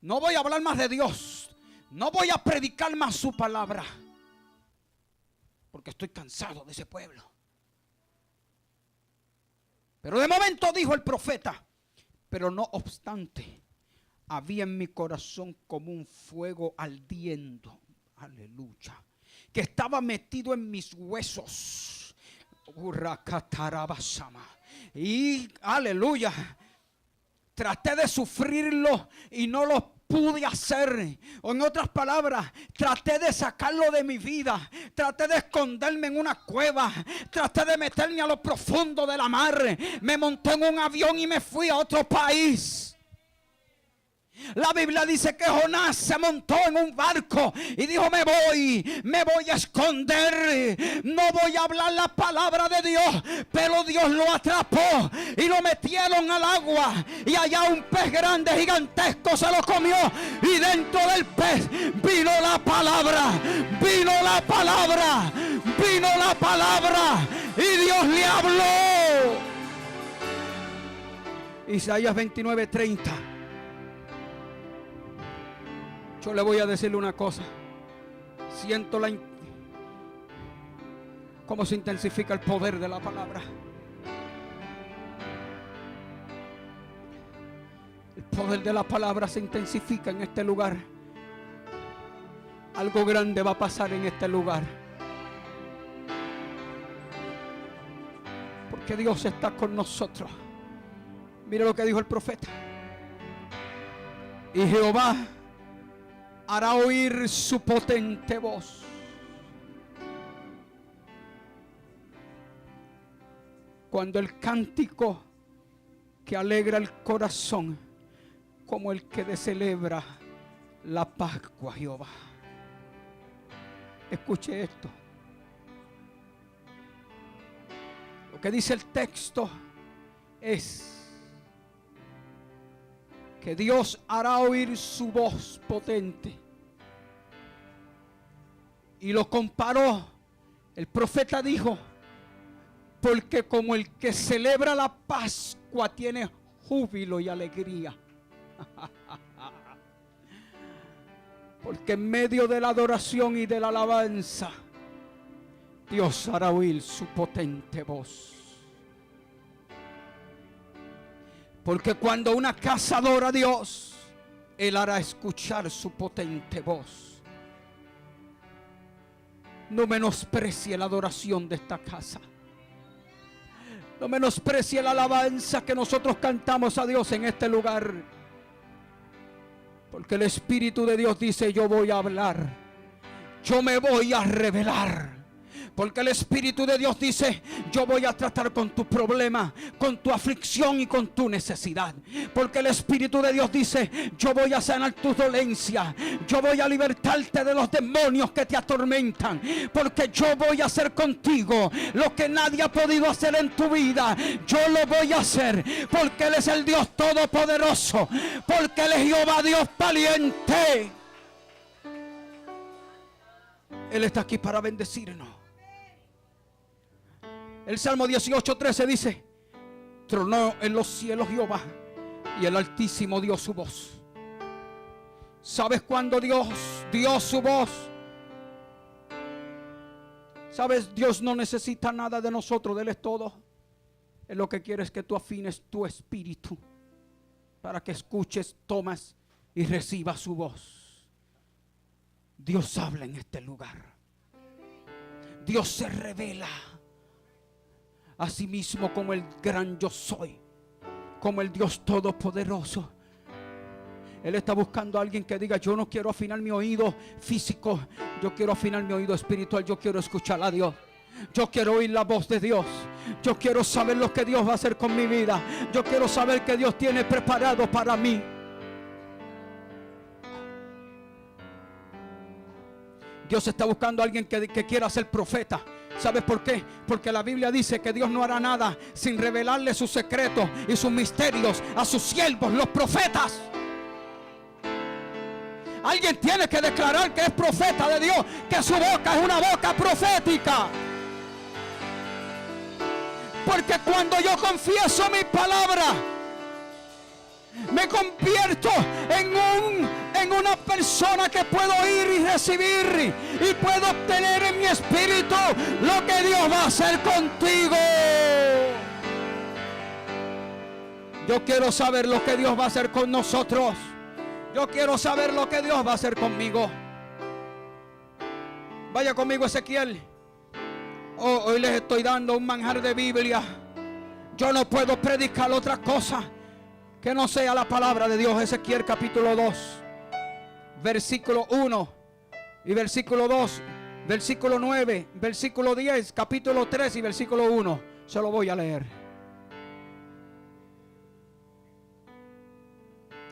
No voy a hablar más de Dios. No voy a predicar más su palabra. Porque estoy cansado de ese pueblo. Pero de momento dijo el profeta, pero no obstante, había en mi corazón como un fuego ardiendo, aleluya, que estaba metido en mis huesos. Y aleluya, traté de sufrirlo y no lo pude hacer. O en otras palabras, traté de sacarlo de mi vida. Traté de esconderme en una cueva. Traté de meterme a lo profundo de la mar. Me monté en un avión y me fui a otro país. La Biblia dice que Jonás se montó en un barco y dijo, me voy a esconder. No voy a hablar la palabra de Dios. Pero Dios lo atrapó y lo metieron al agua. Y allá un pez grande, gigantesco, se lo comió. Y dentro del pez vino la palabra. Vino la palabra. Vino la palabra. Y Dios le habló. Isaías 29:30. Yo le voy a decirle una cosa. Siento cómo se intensifica el poder de la palabra. El poder de la palabra se intensifica en este lugar. Algo grande va a pasar en este lugar. Porque Dios está con nosotros. Mire lo que dijo el profeta. Y Jehová hará oír su potente voz. Cuando el cántico que alegra el corazón, como el que celebra la Pascua, Jehová. Escuche esto. Lo que dice el texto es que Dios hará oír su voz potente. Y lo comparó. El profeta dijo, porque como el que celebra la Pascua tiene júbilo y alegría. Porque en medio de la adoración y de la alabanza, Dios hará oír su potente voz. Porque cuando una casa adora a Dios, Él hará escuchar su potente voz. No menosprecie la adoración de esta casa. No menosprecie la alabanza que nosotros cantamos a Dios en este lugar. Porque el Espíritu de Dios dice, yo voy a hablar. Yo me voy a revelar. Porque el Espíritu de Dios dice, yo voy a tratar con tu problema, con tu aflicción y con tu necesidad. Porque el Espíritu de Dios dice, yo voy a sanar tu dolencia. Yo voy a libertarte de los demonios que te atormentan. Porque yo voy a hacer contigo lo que nadie ha podido hacer en tu vida. Yo lo voy a hacer. Porque Él es el Dios todopoderoso. Porque Él es Jehová Dios valiente. Él está aquí para bendecirnos. El Salmo 18:13 dice, tronó en los cielos Jehová y el Altísimo dio su voz. ¿Sabes cuándo Dios dio su voz? ¿Sabes? Dios no necesita nada de nosotros, Él es todo. Él lo que quiere es que tú afines tu espíritu para que escuches, tomas y recibas su voz. Dios habla en este lugar. Dios se revela a sí mismo como el gran yo soy, como el Dios todopoderoso. Él está buscando a alguien que diga, yo no quiero afinar mi oído físico, yo quiero afinar mi oído espiritual, yo quiero escuchar a Dios. Yo quiero oír la voz de Dios. Yo quiero saber lo que Dios va a hacer con mi vida. Yo quiero saber que Dios tiene preparado para mí. Dios está buscando a alguien que quiera ser profeta. ¿Sabes por qué? Porque la Biblia dice que Dios no hará nada sin revelarle sus secretos y sus misterios a sus siervos, los profetas. Alguien tiene que declarar que es profeta de Dios, que su boca es una boca profética. Porque cuando yo confieso mi palabra, me convierto en una persona que puedo oír y recibir y puedo obtener en mi espíritu lo que Dios va a hacer contigo. Yo quiero saber lo que Dios va a hacer con nosotros. Yo quiero saber lo que Dios va a hacer conmigo. Vaya conmigo, Ezequiel. Hoy les estoy dando un manjar de Biblia. Yo no puedo predicar otra cosa que no sea la palabra de Dios. Ezequiel capítulo 2, versículo 1 y versículo 2, versículo 9, versículo 10, capítulo 3 y versículo 1. Se lo voy a leer.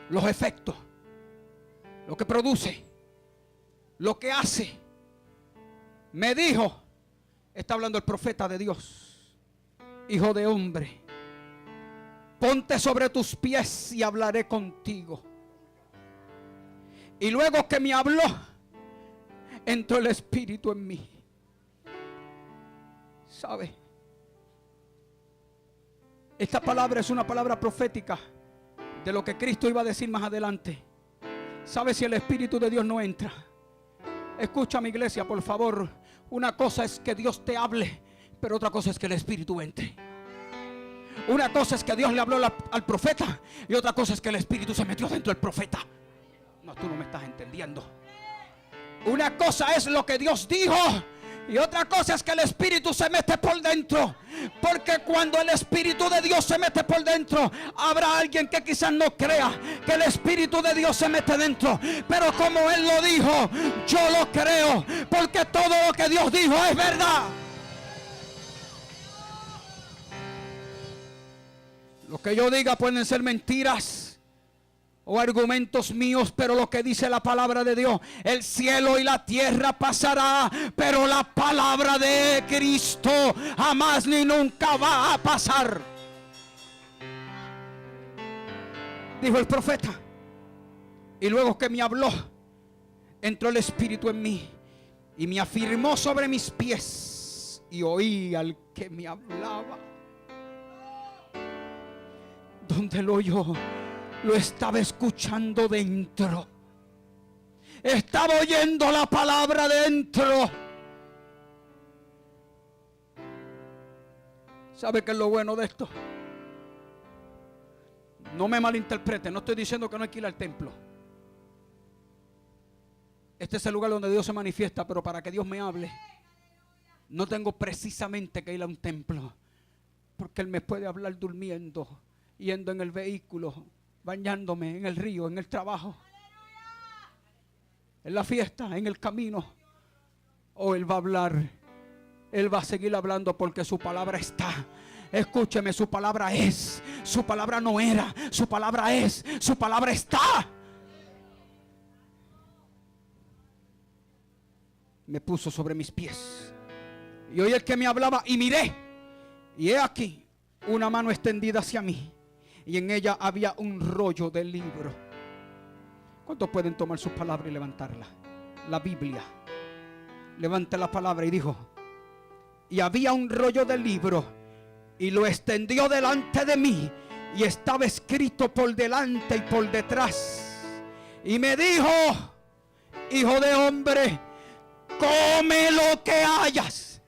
Los efectos, lo que produce, lo que hace. Me dijo, está hablando el profeta de Dios: hijo de hombre, ponte sobre tus pies y hablaré contigo. Y luego que me habló, entró el Espíritu en mí. ¿Sabe? Esta palabra es una palabra profética de lo que Cristo iba a decir más adelante. ¿Sabe? Si el Espíritu de Dios no entra, escucha, mi iglesia, por favor. Una cosa es que Dios te hable, pero otra cosa es que el Espíritu entre. Una cosa es que Dios le habló al profeta y otra cosa es que el Espíritu se metió dentro del profeta. No, tú no me estás entendiendo. Una cosa es lo que Dios dijo y otra cosa es que el Espíritu se mete por dentro. Porque cuando el Espíritu de Dios se mete por dentro, habrá alguien que quizás no crea que el Espíritu de Dios se mete dentro. Pero como Él lo dijo, yo lo creo, porque todo lo que Dios dijo es verdad. Lo que yo diga pueden ser mentiras o argumentos míos, pero lo que dice la palabra de Dios: el cielo y la tierra pasará, pero la palabra de Cristo jamás ni nunca va a pasar. Dijo el profeta. Y luego que me habló, entró el Espíritu en mí y me afirmó sobre mis pies, y oí al que me hablaba. Donde lo oyó, lo estaba escuchando dentro. Estaba oyendo la palabra dentro. ¿Sabe qué es lo bueno de esto? No me malinterpreten, no estoy diciendo que no hay que ir al templo. Este es el lugar donde Dios se manifiesta, pero para que Dios me hable, no tengo precisamente que ir a un templo, porque Él me puede hablar durmiendo, yendo en el vehículo, bañándome, en el río, en el trabajo, en la fiesta, en el camino. O Él va a hablar, Él va a seguir hablando, porque su palabra está. Escúcheme, su palabra es, su palabra no era, su palabra es, su palabra está. Me puso sobre mis pies y oí el que me hablaba, y miré, y he aquí una mano extendida hacia mí, y en ella había un rollo de libro. ¿Cuántos pueden tomar sus palabras y levantarla? La Biblia. Levanta la palabra y dijo: y había un rollo de libro, y lo extendió delante de mí, y estaba escrito por delante y por detrás. Y me dijo: hijo de hombre, come lo que hayas.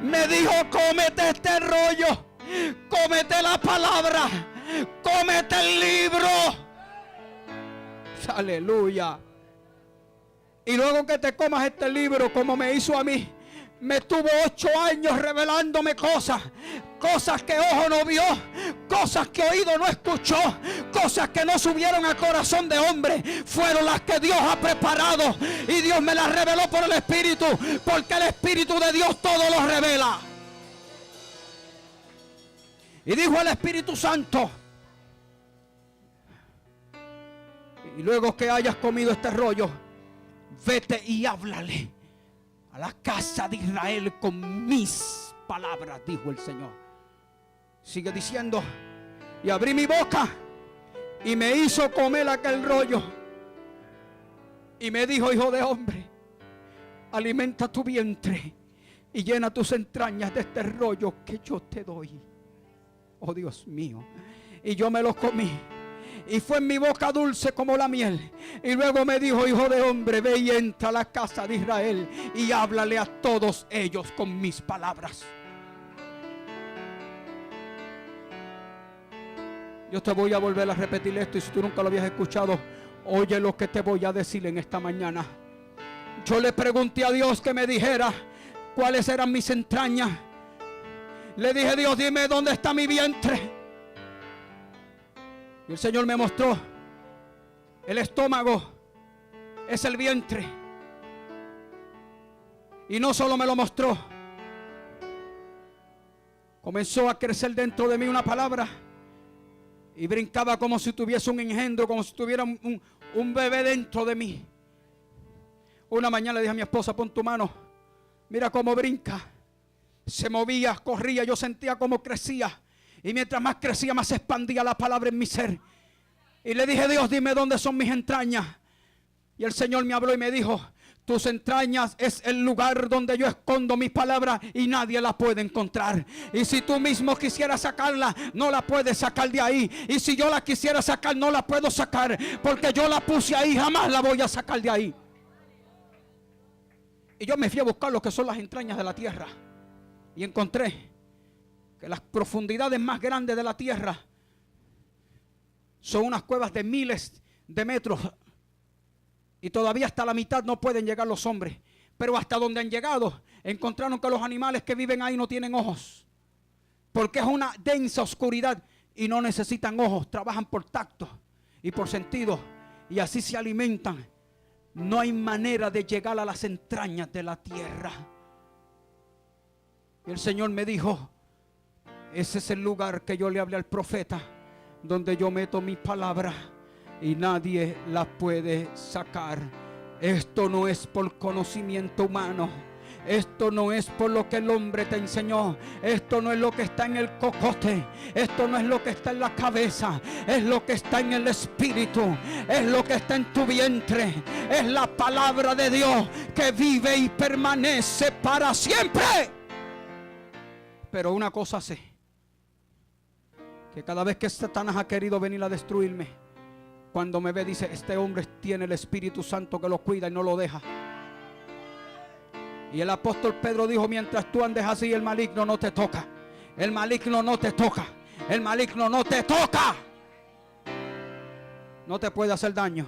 Me dijo: cómete este rollo, cómete la palabra, cómete el libro. Aleluya. Y luego que te comas este libro, como me hizo a mí, me tuvo 8 años revelándome cosas que ojo no vio, cosas que oído no escuchó, cosas que no subieron al corazón de hombre, fueron las que Dios ha preparado, y Dios me las reveló por el Espíritu, porque el Espíritu de Dios todo lo revela. Y dijo el Espíritu Santo: y luego que hayas comido este rollo, vete y háblale a la casa de Israel con mis palabras, dijo el Señor. Sigue diciendo, y abrí mi boca y me hizo comer aquel rollo. Y me dijo, hijo de hombre, alimenta tu vientre y llena tus entrañas de este rollo que yo te doy. Oh Dios mío. Y yo me lo comí. Y fue en mi boca dulce como la miel. Y luego me dijo, hijo de hombre, ve y entra a la casa de Israel y háblale a todos ellos con mis palabras. Yo te voy a volver a repetir esto, y si tú nunca lo habías escuchado, oye lo que te voy a decir en esta mañana. Yo le pregunté a Dios que me dijera cuáles eran mis entrañas. Le dije, Dios, dime dónde está mi vientre. Y el Señor me mostró, el estómago es el vientre. Y no solo me lo mostró, comenzó a crecer dentro de mí una palabra. Y brincaba como si tuviese un engendro, como si tuviera un bebé dentro de mí. Una mañana le dije a mi esposa, pon tu mano, mira cómo brinca. Se movía, corría, yo sentía cómo crecía. Y mientras más crecía, más se expandía la palabra en mi ser. Y le dije, Dios, dime dónde son mis entrañas. Y el Señor me habló y me dijo, tus entrañas es el lugar donde yo escondo mis palabras y nadie las puede encontrar. Y si tú mismo quisieras sacarla, no la puedes sacar de ahí. Y si yo la quisiera sacar, no la puedo sacar, porque yo la puse ahí, jamás la voy a sacar de ahí. Y yo me fui a buscar lo que son las entrañas de la tierra. Y encontré que las profundidades más grandes de la tierra son unas cuevas de miles de metros. Y todavía hasta la mitad no pueden llegar los hombres. Pero hasta donde han llegado, encontraron que los animales que viven ahí no tienen ojos. Porque es una densa oscuridad y no necesitan ojos. Trabajan por tacto y por sentido. Y así se alimentan. No hay manera de llegar a las entrañas de la tierra. Y el Señor me dijo, ese es el lugar que yo le hablé al profeta, donde yo meto mis palabras y nadie las puede sacar. Esto no es por conocimiento humano. Esto no es por lo que el hombre te enseñó. Esto no es lo que está en el cocote. Esto no es lo que está en la cabeza. Es lo que está en el espíritu. Es lo que está en tu vientre. Es la palabra de Dios que vive y permanece para siempre. Pero una cosa sé, que cada vez que Satanás ha querido venir a destruirme, cuando me ve dice, este hombre tiene el Espíritu Santo que lo cuida y no lo deja. Y el apóstol Pedro dijo, mientras tú andes así, el maligno no te toca. El maligno no te toca. El maligno no te toca. No te puede hacer daño.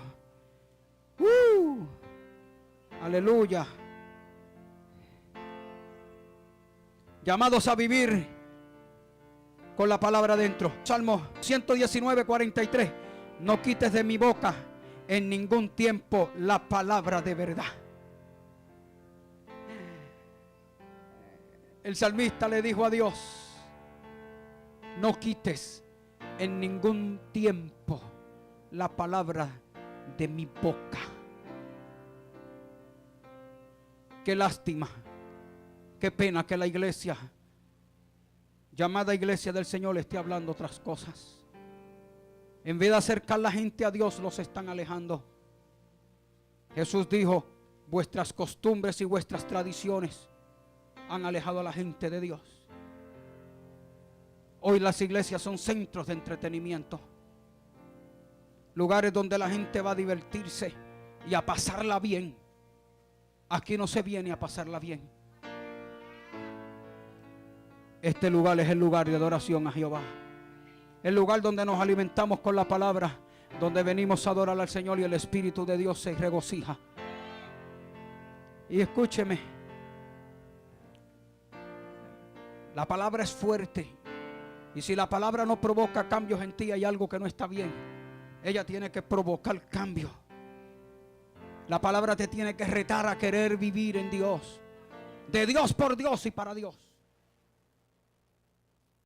Aleluya. Llamados a vivir con la palabra dentro. Salmo 119, 43. No quites de mi boca en ningún tiempo la palabra de verdad. El salmista le dijo a Dios, no quites en ningún tiempo la palabra de mi boca. Qué lástima, qué pena que la iglesia, llamada iglesia del Señor, esté hablando otras cosas. En vez de acercar la gente a Dios, los están alejando. Jesús dijo, vuestras costumbres y vuestras tradiciones han alejado a la gente de Dios. Hoy las iglesias son centros de entretenimiento, lugares donde la gente va a divertirse y a pasarla bien. Aquí no se viene a pasarla bien. Este lugar es el lugar de adoración a Jehová. El lugar donde nos alimentamos con la palabra, donde venimos a adorar al Señor y el Espíritu de Dios se regocija. Y escúcheme, la palabra es fuerte. Y si la palabra no provoca cambios en ti, hay algo que no está bien. Ella tiene que provocar cambio. La palabra te tiene que retar a querer vivir en Dios. De Dios, por Dios y para Dios.